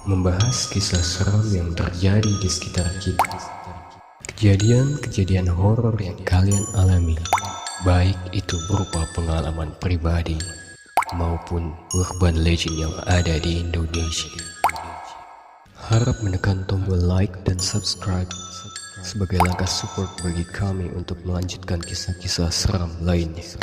membahas kisah seram yang terjadi di sekitar kita. Kejadian-kejadian horor yang kalian alami, baik itu berupa pengalaman pribadi maupun urban legend yang ada di Indonesia. Harap menekan tombol like dan subscribe sebagai langkah support bagi kami untuk melanjutkan kisah-kisah seram lainnya.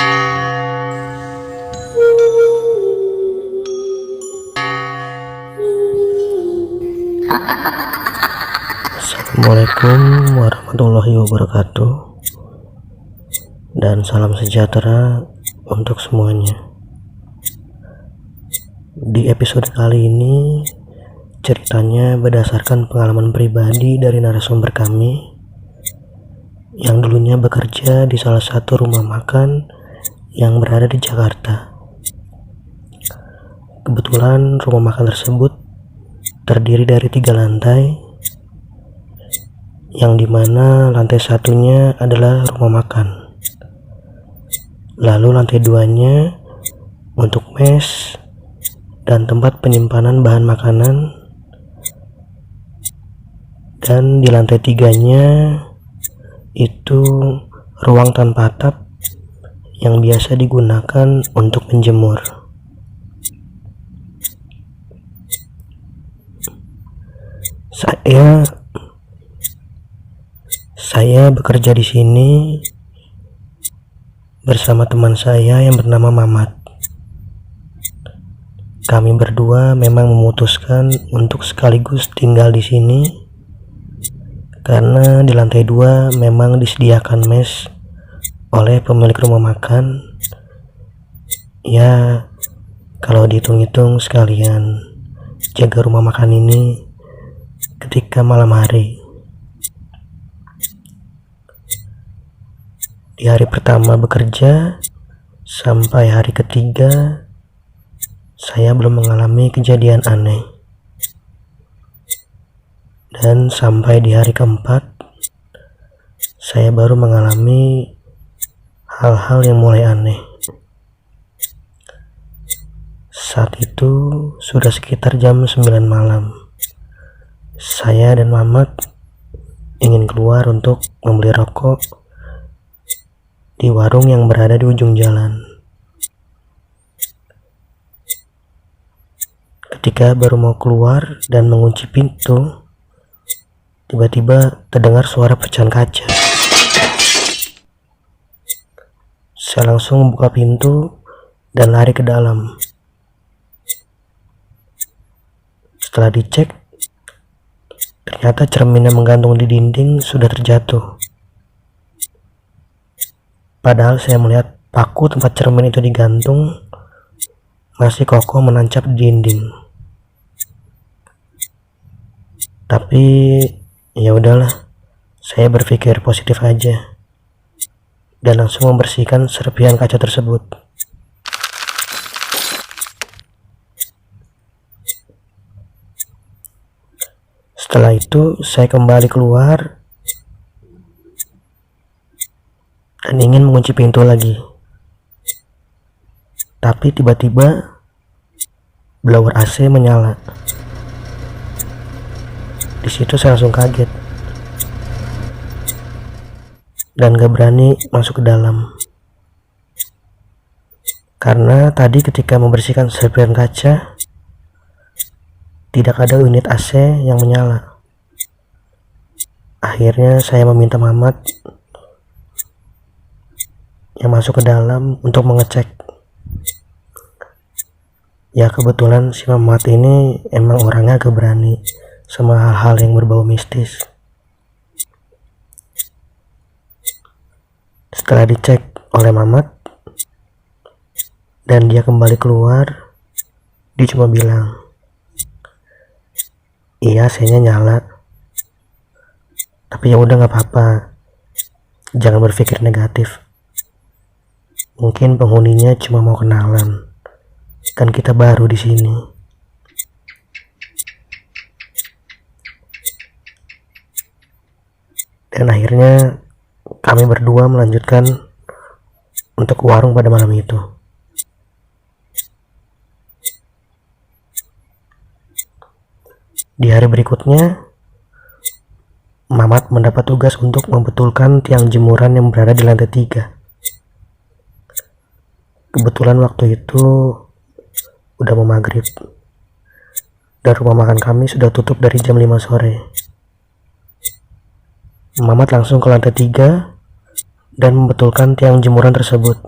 Assalamualaikum warahmatullahi wabarakatuh, dan salam sejahtera untuk semuanya. Di episode kali ini ceritanya berdasarkan pengalaman pribadi dari narasumber kami yang dulunya bekerja di salah satu rumah makan yang berada di Jakarta. Kebetulan rumah makan tersebut terdiri dari 3 lantai, yang dimana lantai satunya adalah rumah makan, lalu lantai 2-nya untuk mes dan tempat penyimpanan bahan makanan, dan di lantai 3-nya itu ruang tanpa atap yang biasa digunakan untuk menjemur. Saya bekerja di sini bersama teman saya yang bernama Mamat. Kami berdua memang memutuskan untuk sekaligus tinggal di sini karena di lantai 2 memang disediakan mes oleh pemilik rumah makan. Ya, kalau dihitung-hitung sekalian jaga rumah makan ini ketika malam hari. Di hari pertama bekerja sampai hari ketiga, saya belum mengalami kejadian aneh. Dan sampai di hari keempat, saya baru mengalami hal-hal yang mulai aneh. Saat itu sudah sekitar jam 9 malam. Saya dan Mamat ingin keluar untuk membeli rokok di warung yang berada di ujung jalan. Ketika baru mau keluar dan mengunci pintu, tiba-tiba terdengar suara pecahan kaca. Saya langsung membuka pintu dan lari ke dalam. Setelah dicek, ternyata cermin yang menggantung di dinding sudah terjatuh. Padahal saya melihat paku tempat cermin itu digantung masih kokoh menancap di dinding. Tapi ya udahlah, saya berpikir positif aja dan langsung membersihkan serpihan kaca tersebut. Setelah itu saya kembali keluar dan ingin mengunci pintu lagi. Tapi tiba-tiba blower AC menyala. Di situ saya langsung kaget dan gak berani masuk ke dalam. Karena tadi ketika membersihkan serpihan kaca, tidak ada unit AC yang menyala. Akhirnya saya meminta Mamat yang masuk ke dalam untuk mengecek. Ya, kebetulan si Mamat ini emang orangnya agak berani sama hal-hal yang berbau mistis. Setelah dicek oleh Mamat dan dia kembali keluar, dia cuma bilang, iya AC-nya nyala, tapi ya udah gak apa-apa, jangan berpikir negatif. Mungkin penghuninya cuma mau kenalan, kan kita baru di sini. Dan akhirnya kami berdua melanjutkan untuk ke warung pada malam itu. Di hari berikutnya, Mamat mendapat tugas untuk membetulkan tiang jemuran yang berada di lantai 3. Kebetulan waktu itu udah mau maghrib, dan rumah makan kami sudah tutup dari jam 5 sore. Mamat langsung ke lantai 3 dan membetulkan tiang jemuran tersebut.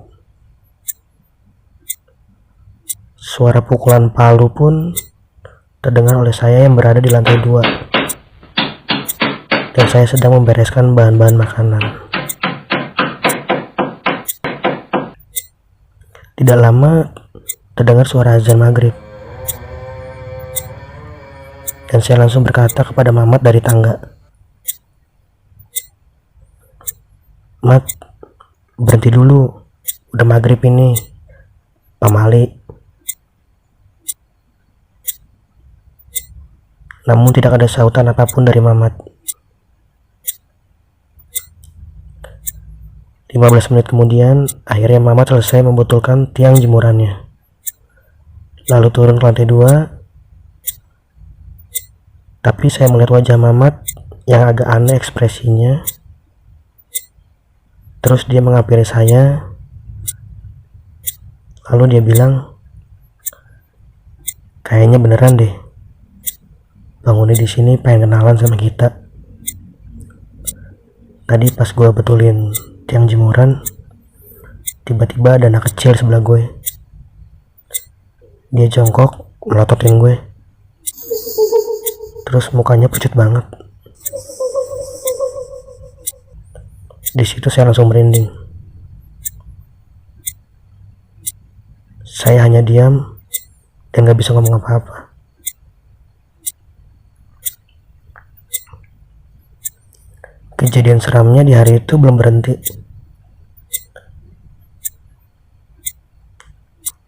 Suara pukulan palu pun terdengar oleh saya yang berada di lantai 2. Dan saya sedang membereskan bahan-bahan makanan. Tidak lama terdengar suara azan maghrib. Dan saya langsung berkata kepada Mamat dari tangga, "Mat, berhenti dulu, udah maghrib ini, pamali." Namun tidak ada sautan apapun dari Mamat. 15 menit kemudian, akhirnya Mamat selesai membetulkan tiang jemurannya. Lalu turun ke lantai 2. Tapi saya melihat wajah Mamat yang agak aneh ekspresinya. Terus dia menghampiri saya. Lalu dia bilang, "Kayaknya beneran deh, Bang Uni di sini pengen kenalan sama kita. Tadi pas gue betulin tiang jemuran, tiba-tiba ada anak kecil sebelah gue. Dia jongkok melototin gue. Terus mukanya pucat banget. Di situ saya langsung merinding. Saya hanya diam dan gak bisa ngomong apa-apa. Kejadian seramnya di hari itu belum berhenti.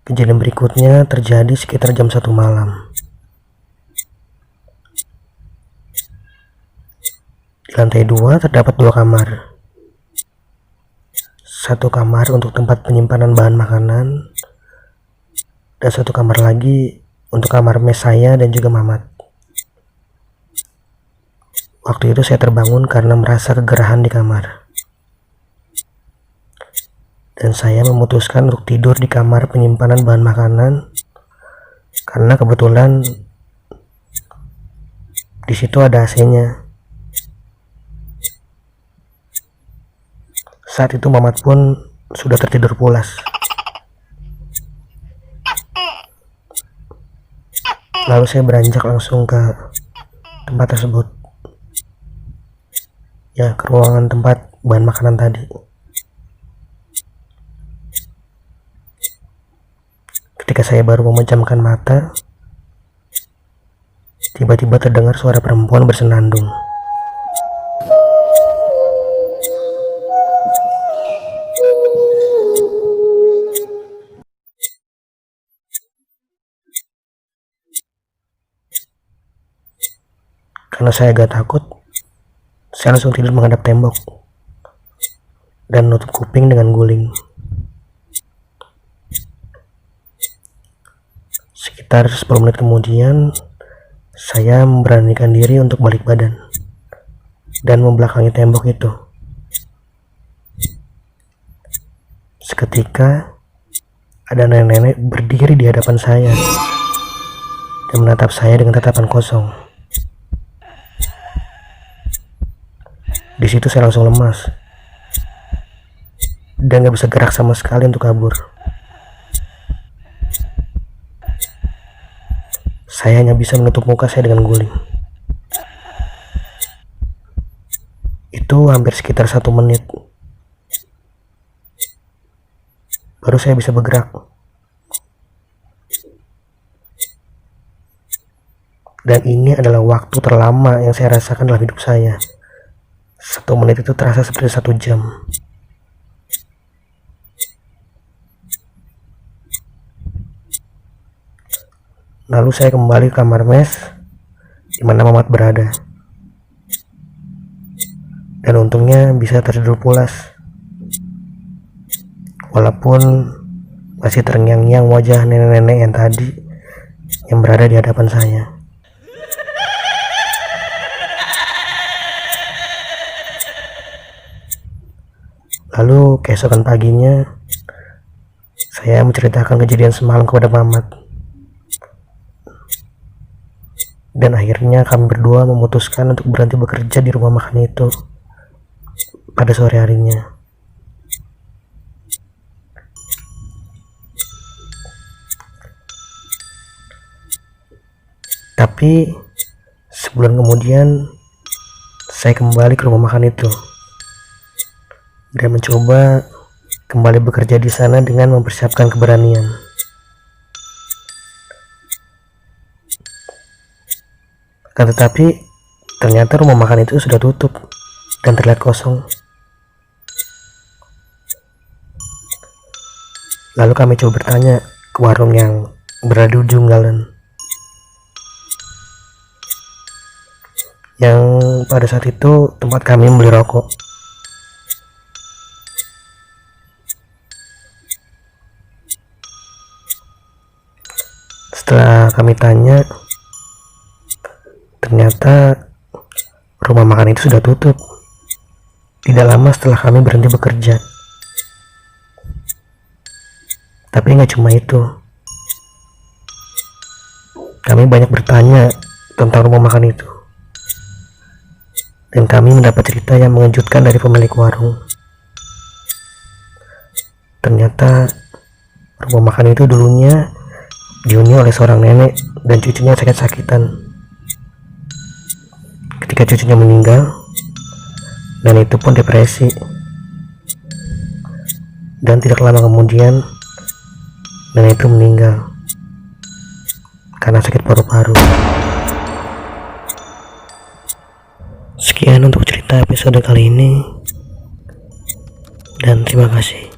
Kejadian berikutnya terjadi sekitar jam 1 malam. Di lantai 2 terdapat 2 kamar. Satu kamar untuk tempat penyimpanan bahan makanan, dan satu kamar lagi untuk kamar mes saya dan juga Mamat. Waktu itu saya terbangun karena merasa kegerahan di kamar. Dan saya memutuskan untuk tidur di kamar penyimpanan bahan makanan karena kebetulan di situ ada AC-nya. Saat itu Mamat pun sudah tertidur pulas. Lalu saya beranjak langsung ke tempat tersebut. Ya, ke ruangan tempat bahan makanan tadi. Ketika saya baru memejamkan mata, tiba-tiba terdengar suara perempuan bersenandung. Karena saya agak takut, saya langsung tidur menghadap tembok dan nutup kuping dengan guling. Sekitar 10 menit kemudian, saya memberanikan diri untuk balik badan dan membelakangi tembok itu. Seketika, ada nenek-nenek berdiri di hadapan saya dan menatap saya dengan tatapan kosong. Di situ saya langsung lemas dan gak bisa gerak sama sekali untuk kabur. Saya hanya bisa menutup muka saya dengan guling. Itu hampir sekitar 1 menit. Baru saya bisa bergerak. Dan ini adalah waktu terlama yang saya rasakan dalam hidup saya. 1 menit itu terasa seperti 1 jam. Lalu saya kembali ke kamar mes di mana Mamat berada. Dan untungnya bisa tertidur pulas. Walaupun masih terngiang-ngiang wajah nenek-nenek yang tadi yang berada di hadapan saya. Lalu keesokan paginya saya menceritakan kejadian semalam kepada Mamat. Dan akhirnya kami berdua memutuskan untuk berhenti bekerja di rumah makan itu pada sore harinya. Tapi sebulan kemudian saya kembali ke rumah makan itu dan mencoba kembali bekerja di sana dengan mempersiapkan keberanian. Akan tetapi ternyata rumah makan itu sudah tutup dan terlihat kosong. Lalu kami coba bertanya ke warung yang berada di ujung jalan, yang pada saat itu tempat kami membeli rokok. Setelah kami tanya, ternyata rumah makan itu sudah tutup tidak lama setelah kami berhenti bekerja. Tapi nggak cuma itu, kami banyak bertanya tentang rumah makan itu, dan kami mendapat cerita yang mengejutkan dari pemilik warung. Ternyata rumah makan itu dulunya dihuni oleh seorang nenek dan cucunya sakit-sakitan. Ketika cucunya meninggal, nenek itu pun depresi. Dan tidak lama kemudian, nenek itu meninggal karena sakit paru-paru. Sekian untuk cerita episode kali ini, dan terima kasih.